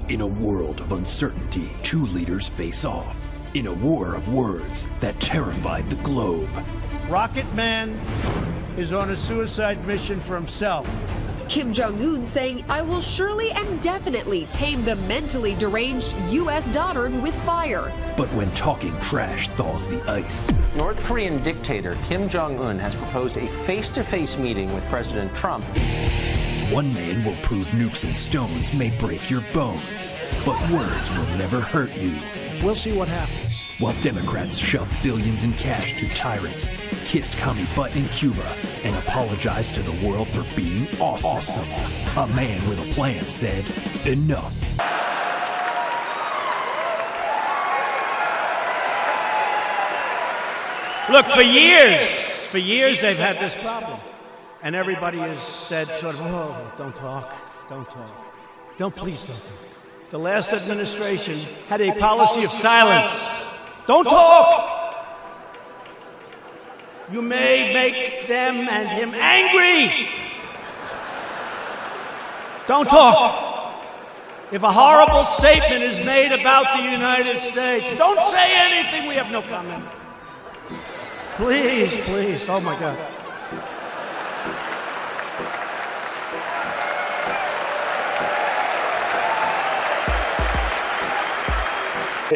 In a world of uncertainty, two leaders face off. In a war of words that terrified the globe. Rocket Man is on a suicide mission for himself. Kim Jong-un saying, "I will surely and definitely tame the mentally deranged U.S. dotard with fire." But when talking trash thaws the ice. North Korean dictator Kim Jong-un has proposed a face-to-face meeting with President Trump. One man will prove nukes and stones may break your bones, but words will never hurt you. We'll see what happens. While Democrats shoved billions in cash to tyrants, kissed commie butt in Cuba, and apologized to the world for being awesome. A man with a plan said, enough. Look, for years they've had this problem. And everybody has said sort of, oh, don't talk. Please don't talk. The last administration had a policy of silence. Don't talk! You may make them and him angry. Don't talk. If a horrible statement is made about the United States, don't say anything. We have no comment. Please. Oh, my God.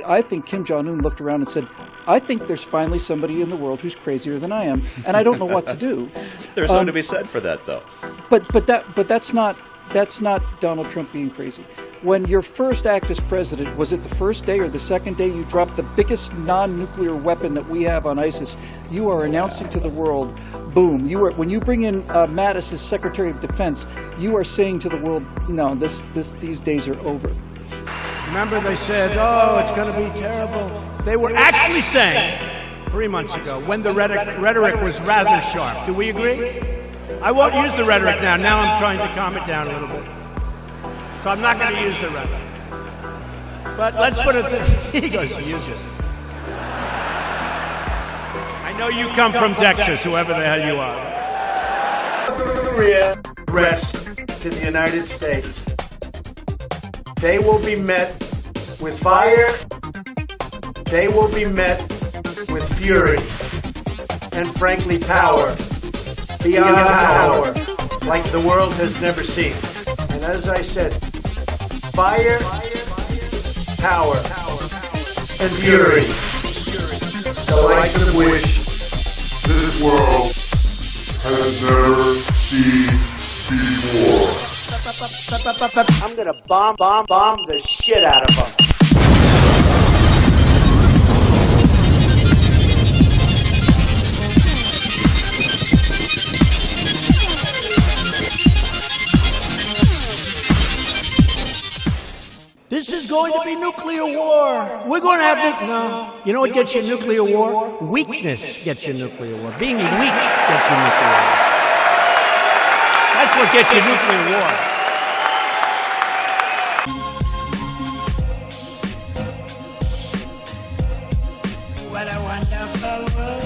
I think Kim Jong-un looked around and said, I think there's finally somebody in the world who's crazier than I am, and I don't know what to do. There's something to be said for that, though. But that's not Donald Trump being crazy. When your first act as president, was it the first day or the second day you dropped the biggest non-nuclear weapon that we have on ISIS, you are announcing to the world, boom, when you bring in Mattis as Secretary of Defense, you are saying to the world, no, these days are over. Remember they said, oh, it's going to be terrible. They were actually saying 3 months ago when the rhetoric was rather sharp. Do we agree? I won't use the rhetoric now. Now I'm trying to calm it down a little bit. So I'm not going to use the rhetoric. But let's put it this way. He goes to use it. I know you come from Texas, whoever the hell you are. North Korea rest to the United States. They will be met with fire. They will be met with fury. And frankly, power. Beyond power. Like the world has never seen. And as I said, fire, power, and fury. The likes of which this world has never seen before. I'm gonna bomb the shit out of them. This is going to be nuclear war. We're going to have no. You know what gets you nuclear war? Weakness gets you nuclear war. Being weak gets you nuclear war. That's what gets you nuclear war. What a wonderful world.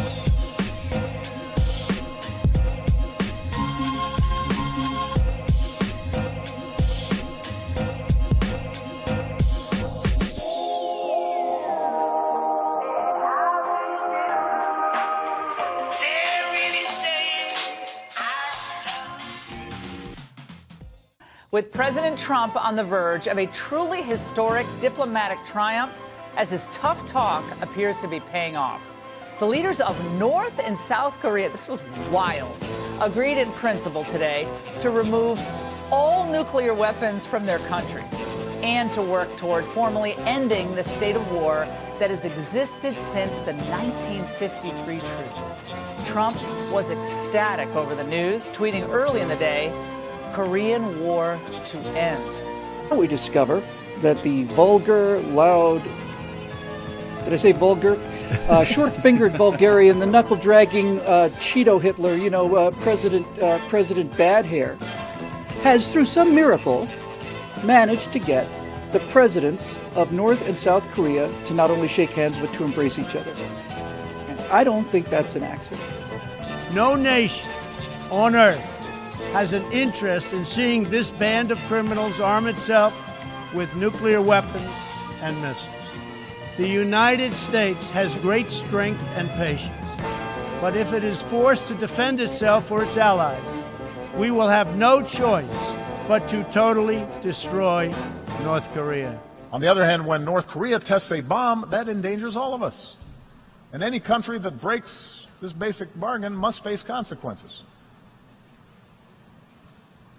With President Trump on the verge of a truly historic diplomatic triumph, as his tough talk appears to be paying off. The leaders of North and South Korea, this was wild, agreed in principle today to remove all nuclear weapons from their countries and to work toward formally ending the state of war that has existed since the 1953 truce. Trump was ecstatic over the news, tweeting early in the day, Korean War to end. We discover that the vulgar, loud, did I say vulgar? Short-fingered Bulgarian, the knuckle-dragging Cheeto Hitler, President Bad Hair, has, through some miracle, managed to get the presidents of North and South Korea to not only shake hands, but to embrace each other. And I don't think that's an accident. No nation on earth has an interest in seeing this band of criminals arm itself with nuclear weapons and missiles. The United States has great strength and patience, but if it is forced to defend itself or its allies, we will have no choice but to totally destroy North Korea. On the other hand, when North Korea tests a bomb, that endangers all of us. And any country that breaks this basic bargain must face consequences.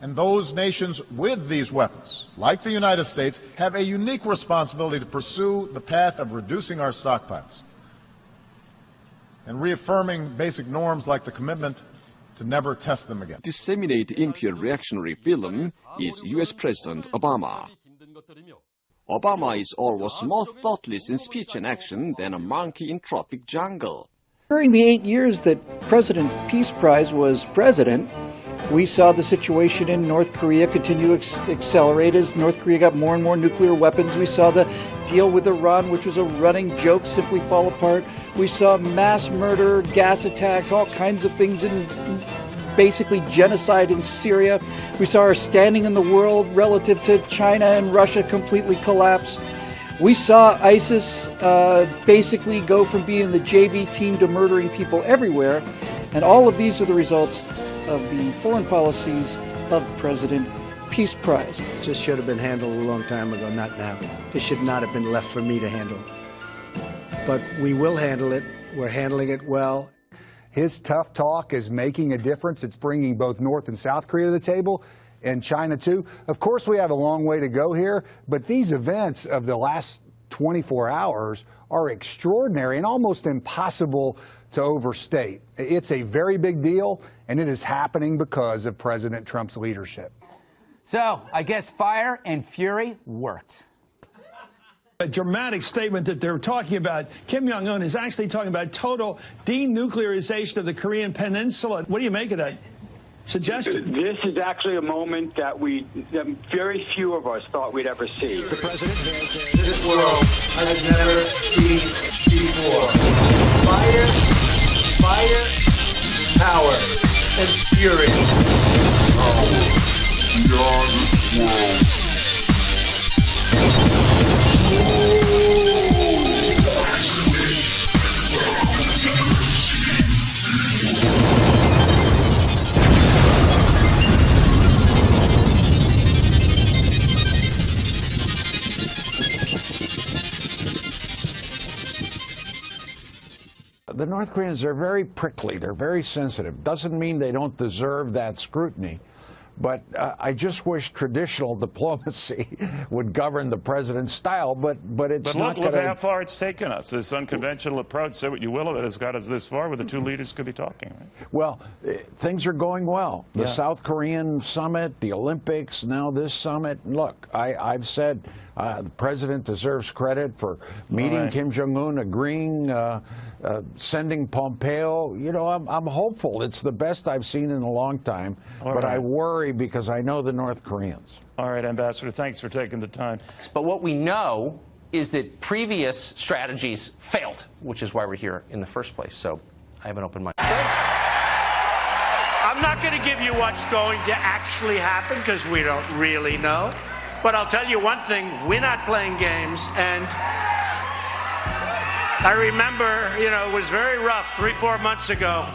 And those nations with these weapons, like the United States, have a unique responsibility to pursue the path of reducing our stockpiles and reaffirming basic norms like the commitment to never test them again. Disseminate impure reactionary film is U.S. President Obama. Obama is almost more thoughtless in speech and action than a monkey in tropic jungle. During the 8 years that President Peace Prize was president, we saw the situation in North Korea continue to accelerate as North Korea got more and more nuclear weapons. We saw the deal with Iran, which was a running joke, simply fall apart. We saw mass murder, gas attacks, all kinds of things, in basically genocide in Syria. We saw our standing in the world relative to China and Russia completely collapse. We saw ISIS basically go from being the JV team to murdering people everywhere. And all of these are the results of the foreign policies of President Peace Prize. This should have been handled a long time ago, not now. This should not have been left for me to handle. But we will handle it. We're handling it well. His tough talk is making a difference. It's bringing both North and South Korea to the table, and China too. Of course, we have a long way to go here, but these events of the last 24 hours are extraordinary and almost impossible to overstate. It's a very big deal, and it is happening because of President Trump's leadership. So, I guess fire and fury worked. A dramatic statement that they're talking about. Kim Jong-un is actually talking about total denuclearization of the Korean Peninsula. What do you make of that suggestion? This is actually a moment that very few of us thought we'd ever see. The president this world has never seen before. Fire, power, and fury. Beyond this world. The North Koreans are very prickly. They're very sensitive. Doesn't mean they don't deserve that scrutiny. But I just wish traditional diplomacy would govern the president's style, but it's not going to... But look how far it's taken us. This unconventional approach, say what you will of it, has got us this far where the two leaders could be talking. Right? Well, things are going well. The South Korean summit, the Olympics, now this summit. Look, I've said the president deserves credit for meeting Kim Jong-un, agreeing, sending Pompeo. You know, I'm hopeful. It's the best I've seen in a long time, but I worry because I know the North Koreans. All right, Ambassador, thanks for taking the time. But what we know is that previous strategies failed, which is why we're here in the first place. So I have an open mind. I'm not going to give you what's going to actually happen because we don't really know. But I'll tell you one thing, we're not playing games. And I remember, you know, it was very rough 3-4 months ago.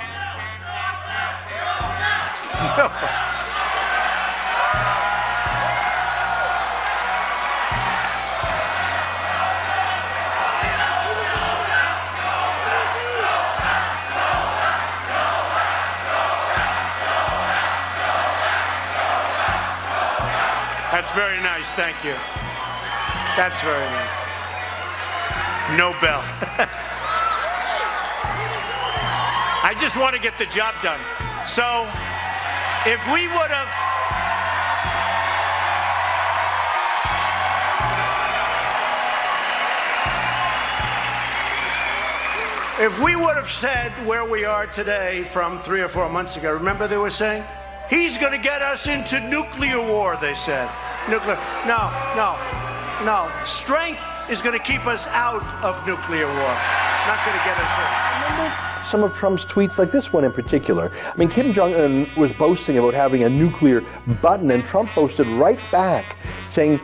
That's very nice, thank you. That's very nice. Nobel. I just want to get the job done. So, if we would have... If we would have said where we are today from 3 or 4 months ago, remember they were saying, he's going to get us into nuclear war, they said. Nuclear. No. Strength is going to keep us out of nuclear war, not going to get us in. Remember some of Trump's tweets, like this one in particular? I mean, Kim Jong-un was boasting about having a nuclear button, and Trump boasted right back, saying,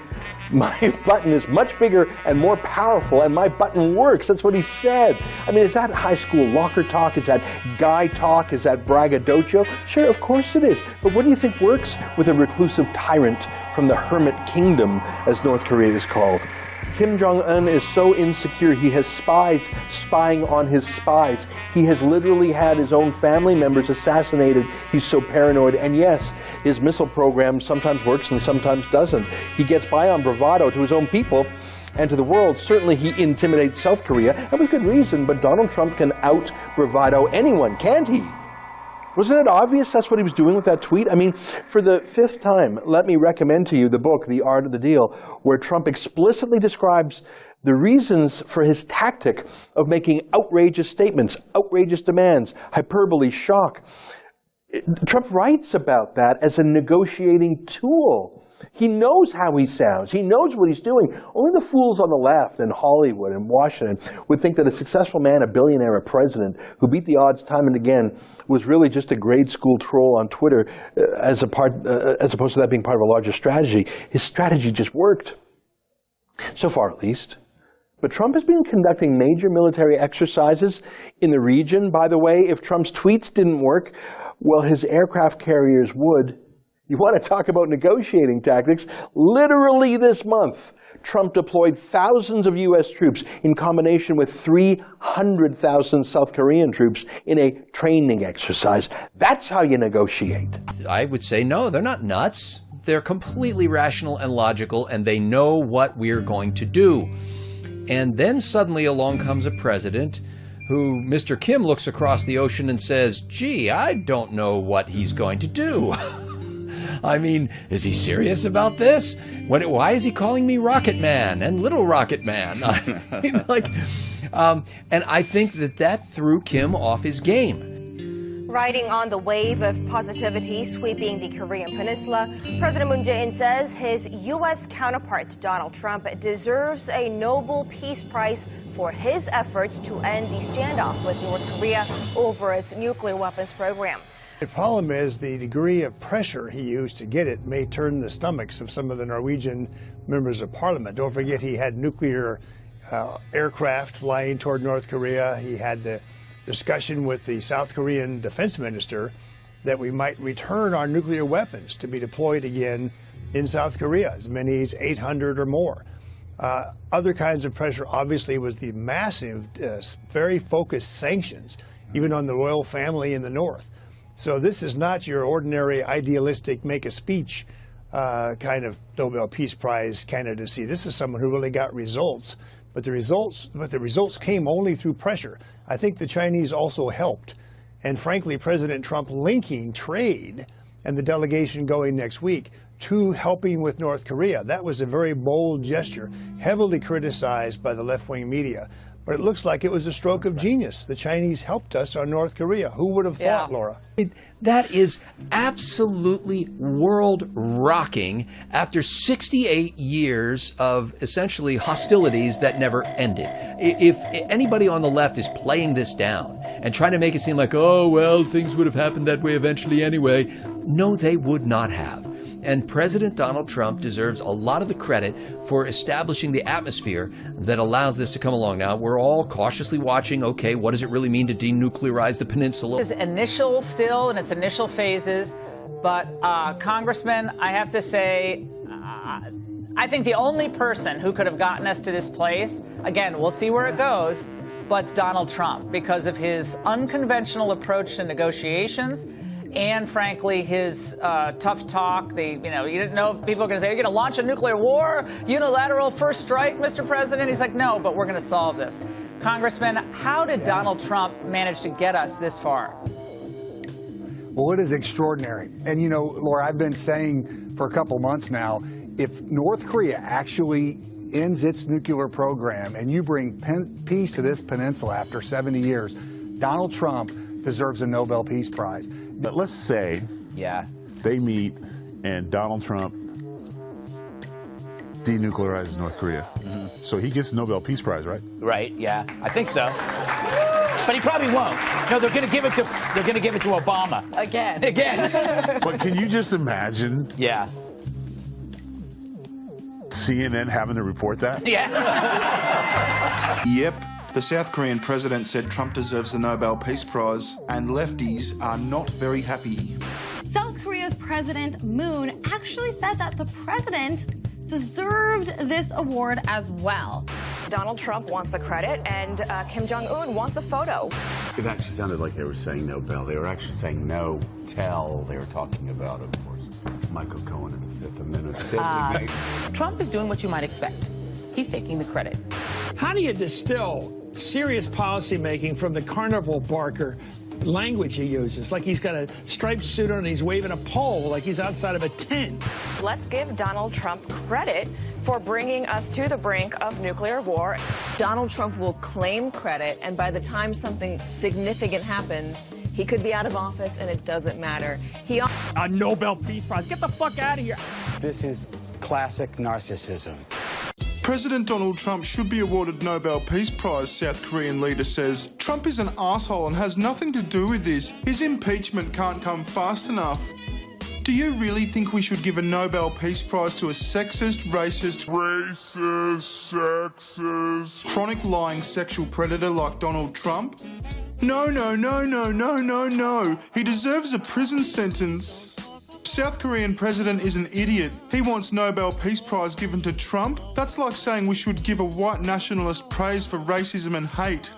My button is much bigger and more powerful, and my button works. That's what he said. I mean, is that high school locker talk? Is that guy talk? Is that braggadocio? Sure, of course it is. But what do you think works with a reclusive tyrant from the hermit kingdom, as North Korea is called? Kim Jong-un is so insecure, he has spies spying on his spies. He has literally had his own family members assassinated. He's so paranoid. And yes, his missile program sometimes works and sometimes doesn't. He gets by on bravado to his own people and to the world. Certainly he intimidates South Korea, and with good reason, but Donald Trump can out-bravado anyone, can't he? Wasn't it obvious that's what he was doing with that tweet? I mean, for the 5th time, let me recommend to you the book, The Art of the Deal, where Trump explicitly describes the reasons for his tactic of making outrageous statements, outrageous demands, hyperbole, shock. Trump writes about that as a negotiating tool. He knows how he sounds. He knows what he's doing. Only the fools on the left in Hollywood and Washington would think that a successful man, a billionaire, a president, who beat the odds time and again, was really just a grade school troll on Twitter as opposed to that being part of a larger strategy. His strategy just worked. So far, at least. But Trump has been conducting major military exercises in the region. By the way, if Trump's tweets didn't work, well, his aircraft carriers would. You want to talk about negotiating tactics? Literally this month, Trump deployed thousands of U.S. troops in combination with 300,000 South Korean troops in a training exercise. That's how you negotiate. I would say no, they're not nuts. They're completely rational and logical, and they know what we're going to do. And then suddenly along comes a president who, Mr. Kim, looks across the ocean and says, gee, I don't know what he's going to do. I mean, is he serious about this? Why is he calling me Rocket Man and Little Rocket Man? I mean, and I think that threw Kim off his game. Riding on the wave of positivity sweeping the Korean peninsula, President Moon Jae-in says his U.S. counterpart, Donald Trump, deserves a Nobel Peace Prize for his efforts to end the standoff with North Korea over its nuclear weapons program. The problem is the degree of pressure he used to get it may turn the stomachs of some of the Norwegian members of parliament. Don't forget he had nuclear aircraft flying toward North Korea. He had the discussion with the South Korean defense minister that we might return our nuclear weapons to be deployed again in South Korea, as many as 800 or more. Other kinds of pressure obviously was the massive, very focused sanctions, even on the royal family in the north. So this is not your ordinary idealistic make a speech kind of Nobel Peace Prize candidacy. This is someone who really got results. But the results came only through pressure. I think the Chinese also helped. And frankly, President Trump linking trade and the delegation going next week to helping with North Korea. That was a very bold gesture, heavily criticized by the left-wing media. But it looks like it was a stroke of genius. The Chinese helped us on North Korea. Who would have thought, Laura? That is absolutely world-rocking after 68 years of essentially hostilities that never ended. If anybody on the left is playing this down and trying to make it seem like, oh, well, things would have happened that way eventually anyway, no, they would not have. And President Donald Trump deserves a lot of the credit for establishing the atmosphere that allows this to come along. Now, we're all cautiously watching, okay, what does it really mean to denuclearize the peninsula? It's initial still in its initial phases, but Congressman, I have to say, I think the only person who could have gotten us to this place, again, we'll see where it goes, but it's Donald Trump because of his unconventional approach to negotiations. And frankly, his tough talk. You didn't know if people are going to say, you're going to launch a nuclear war, unilateral first strike, Mr. President. He's like, no, but we're going to solve this. Congressman, how did Donald Trump manage to get us this far? Well, it is extraordinary. And, Laura, I've been saying for a couple months now, if North Korea actually ends its nuclear program and you bring peace to this peninsula after 70 years, Donald Trump deserves a Nobel Peace Prize. But let's say they meet and Donald Trump denuclearizes North Korea. Mm-hmm. So he gets the Nobel Peace Prize, right? Right, yeah. I think so. But he probably won't. No, they're going to give it to Obama. Again. But can you just imagine CNN having to report that? Yeah. Yep. The South Korean president said Trump deserves the Nobel Peace Prize, and lefties are not very happy. South Korea's President Moon actually said that the president deserved this award as well. Donald Trump wants the credit, and Kim Jong-un wants a photo. It actually sounded like they were saying Nobel. They were actually saying no tell. They were talking about, of course, Michael Cohen at the Fifth Amendment. Trump is doing what you might expect. He's taking the credit. How do you distill serious policy making from the carnival barker language he uses? Like he's got a striped suit on and he's waving a pole like he's outside of a tent. Let's give Donald Trump credit for bringing us to the brink of nuclear war. Donald Trump will claim credit, and by the time something significant happens, he could be out of office and it doesn't matter. A Nobel Peace Prize. Get the fuck out of here. This is classic narcissism. President Donald Trump should be awarded Nobel Peace Prize, South Korean leader says. Trump is an asshole and has nothing to do with this. His impeachment can't come fast enough. Do you really think we should give a Nobel Peace Prize to a sexist, sexist, chronic lying sexual predator like Donald Trump? No, no, no, no, no, no, no. He deserves a prison sentence. South Korean president is an idiot. He wants Nobel Peace Prize given to Trump. That's like saying we should give a white nationalist praise for racism and hate.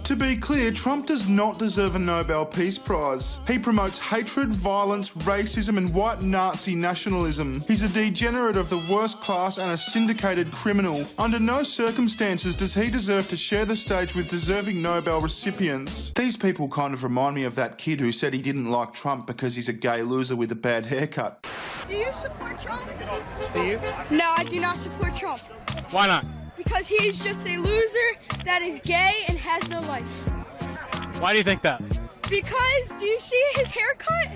To be clear, Trump does not deserve a Nobel Peace Prize. He promotes hatred, violence, racism and white Nazi nationalism. He's a degenerate of the worst class and a syndicated criminal. Under no circumstances does he deserve to share the stage with deserving Nobel recipients. These people kind of remind me of that kid who said he didn't like Trump because he's a gay loser with a bad haircut. Do you support Trump? Do you? No, I do not support Trump. Why not? Because he is just a loser that is gay and has no life. Why do you think that? Because, do you see his haircut?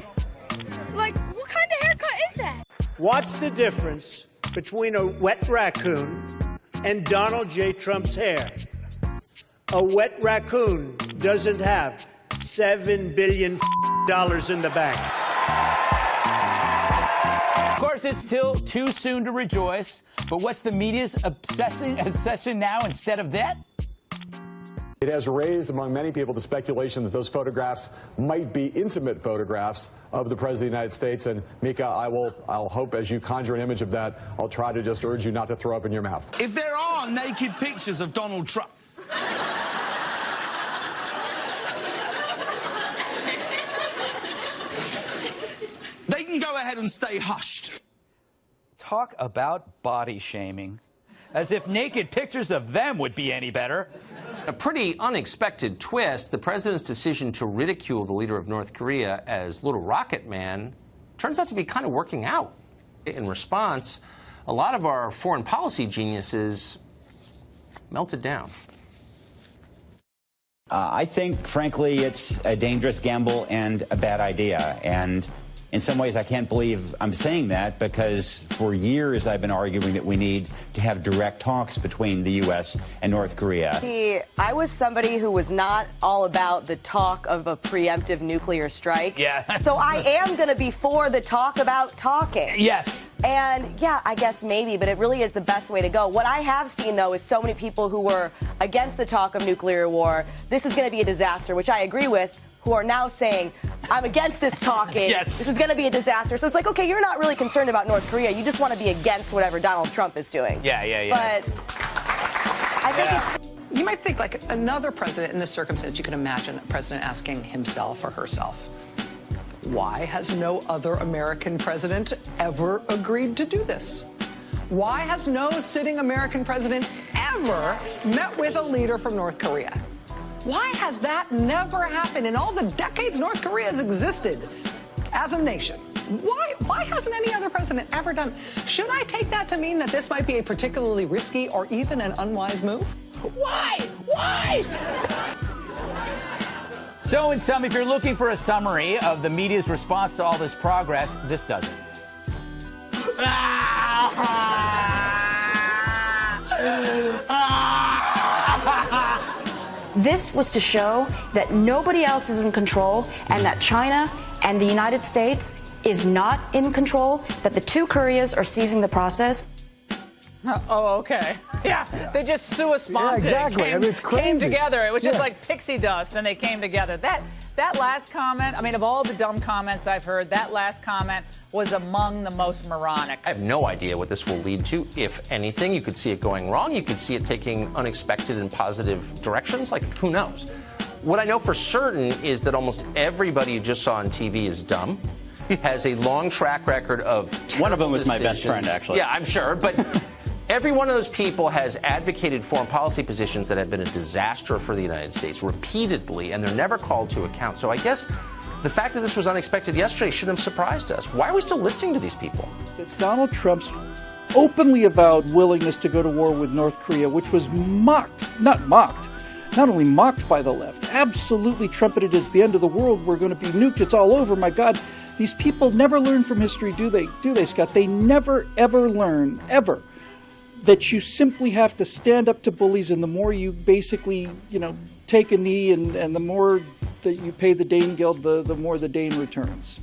Like, what kind of haircut is that? What's the difference between a wet raccoon and Donald J. Trump's hair? A wet raccoon doesn't have $7 billion in the bank. Of course, it's still too soon to rejoice, but what's the media's obsession now instead of that? It has raised among many people the speculation that those photographs might be intimate photographs of the President of the United States. And Mika, I'll hope as you conjure an image of that, I'll try to just urge you not to throw up in your mouth. If there are naked pictures of Donald Trump, they can go ahead and stay hushed. Talk about body shaming. As if naked pictures of them would be any better. A pretty unexpected twist, the president's decision to ridicule the leader of North Korea as Little Rocket Man turns out to be kind of working out. In response, a lot of our foreign policy geniuses melted down. I think, frankly, it's a dangerous gamble and a bad idea. And in some ways, I can't believe I'm saying that because for years I've been arguing that we need to have direct talks between the U.S. and North Korea. See, I was somebody who was not all about the talk of a preemptive nuclear strike. Yeah. So I am going to be for the talk about talking. Yes. And yeah, I guess maybe, but it really is the best way to go. What I have seen, though, is so many people who were against the talk of nuclear war, this is going to be a disaster, which I agree with, who are now saying, I'm against this talking. Yes. This is going to be a disaster. So it's like, okay, you're not really concerned about North Korea. You just want to be against whatever Donald Trump is doing. Yeah. But I think it's... You might think, like, another president in this circumstance, you can imagine a president asking himself or herself, why has no other American president ever agreed to do this? Why has no sitting American president ever met with a leader from North Korea? Why has that never happened in all the decades North Korea has existed as a nation? Why hasn't any other president ever done it? Should I take that to mean that this might be a particularly risky or even an unwise move? Why? So in sum, if you're looking for a summary of the media's response to all this progress, this does it. This was to show that nobody else is in control and that China and the United States is not in control, that the two Koreas are seizing the process. Oh, okay. Yeah, they just sua sponte. Yeah, exactly. I mean, it's crazy. Came together. It was just like pixie dust, and they came together. That last comment, I mean, of all the dumb comments I've heard, that last comment was among the most moronic. I have no idea what this will lead to. If anything, you could see it going wrong. You could see it taking unexpected and positive directions. Like, who knows? What I know for certain is that almost everybody you just saw on TV is dumb, has a long track record of terrible One of them was decisions. my best friend, actually. Yeah, I'm sure, but every one of those people has advocated foreign policy positions that have been a disaster for the United States repeatedly, and they're never called to account. So I guess the fact that this was unexpected yesterday shouldn't have surprised us. Why are we still listening to these people? Donald Trump's openly avowed willingness to go to war with North Korea, which was not only mocked by the left, absolutely trumpeted as the end of the world, we're going to be nuked, it's all over, my God. These people never learn from history, do they, Scott? They never, ever learn, ever, that you simply have to stand up to bullies, and the more you basically, take a knee and the more that you pay the Dane Guild, the more the Dane returns.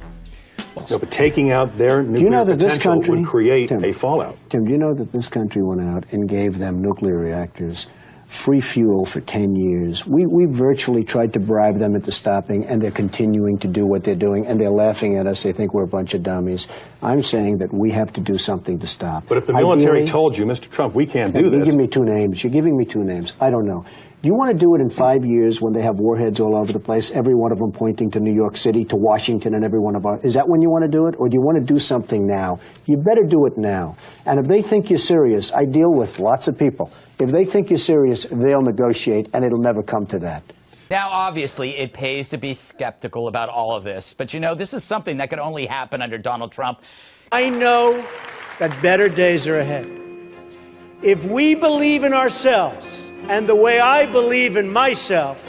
No, but taking out their nuclear potential would create a fallout. Tim, do you know that this country went out and gave them nuclear reactors, free fuel for 10 years? We virtually tried to bribe them into stopping, and they're continuing to do what they're doing, and they're laughing at us. They think we're a bunch of dummies. I'm saying that we have to do something to stop. But if the military told you, Mr. Trump, we can't do this. You give me two names. You're giving me two names. I don't know. Do you want to do it in 5 years when they have warheads all over the place, every one of them pointing to New York City, to Washington, and every one of our... Is that when you want to do it? Or do you want to do something now? You better do it now. And if they think you're serious, I deal with lots of people. If they think you're serious, they'll negotiate, and it'll never come to that. Now, obviously, it pays to be skeptical about all of this. But, this is something that could only happen under Donald Trump. I know that better days are ahead. If we believe in ourselves, and the way I believe in myself,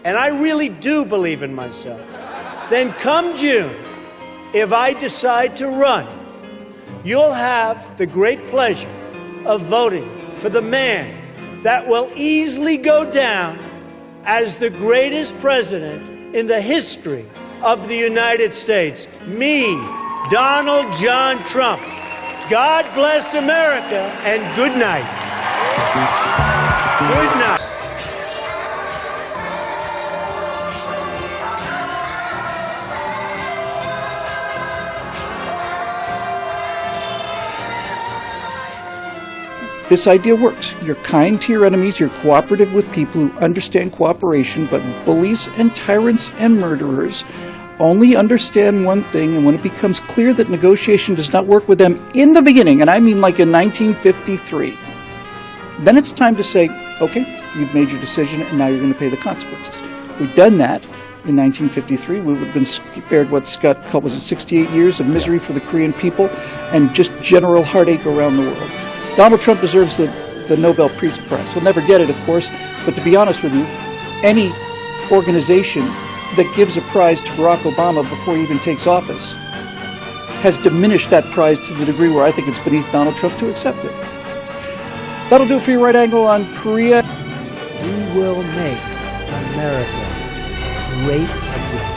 and I really do believe in myself, then come June, if I decide to run, you'll have the great pleasure of voting for the man that will easily go down as the greatest president in the history of the United States. Me, Donald John Trump. God bless America, and good night. Good night. This idea works. You're kind to your enemies, you're cooperative with people who understand cooperation, but bullies and tyrants and murderers only understand one thing, and when it becomes clear that negotiation does not work with them in the beginning, and I mean like in 1953, then it's time to say, okay, you've made your decision, and now you're going to pay the consequences. If we'd done that in 1953, we would have been spared what Scott called, 68 years of misery for the Korean people and just general heartache around the world. Donald Trump deserves the Nobel Peace Prize. He'll never get it, of course, but to be honest with you, any organization that gives a prize to Barack Obama before he even takes office has diminished that prize to the degree where I think it's beneath Donald Trump to accept it. That'll do it for your Right Angle on Korea. We will make America great again.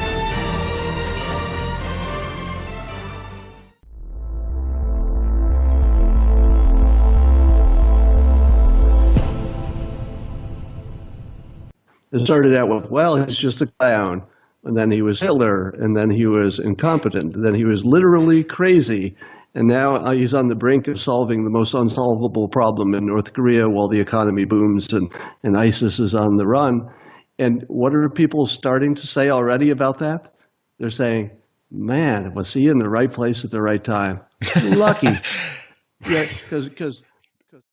It started out with, well, he's just a clown. And then he was Hitler. And then he was incompetent. And then he was literally crazy. And now he's on the brink of solving the most unsolvable problem in North Korea while the economy booms and ISIS is on the run. And what are people starting to say already about that? They're saying, man, was he in the right place at the right time? Lucky. Yeah, because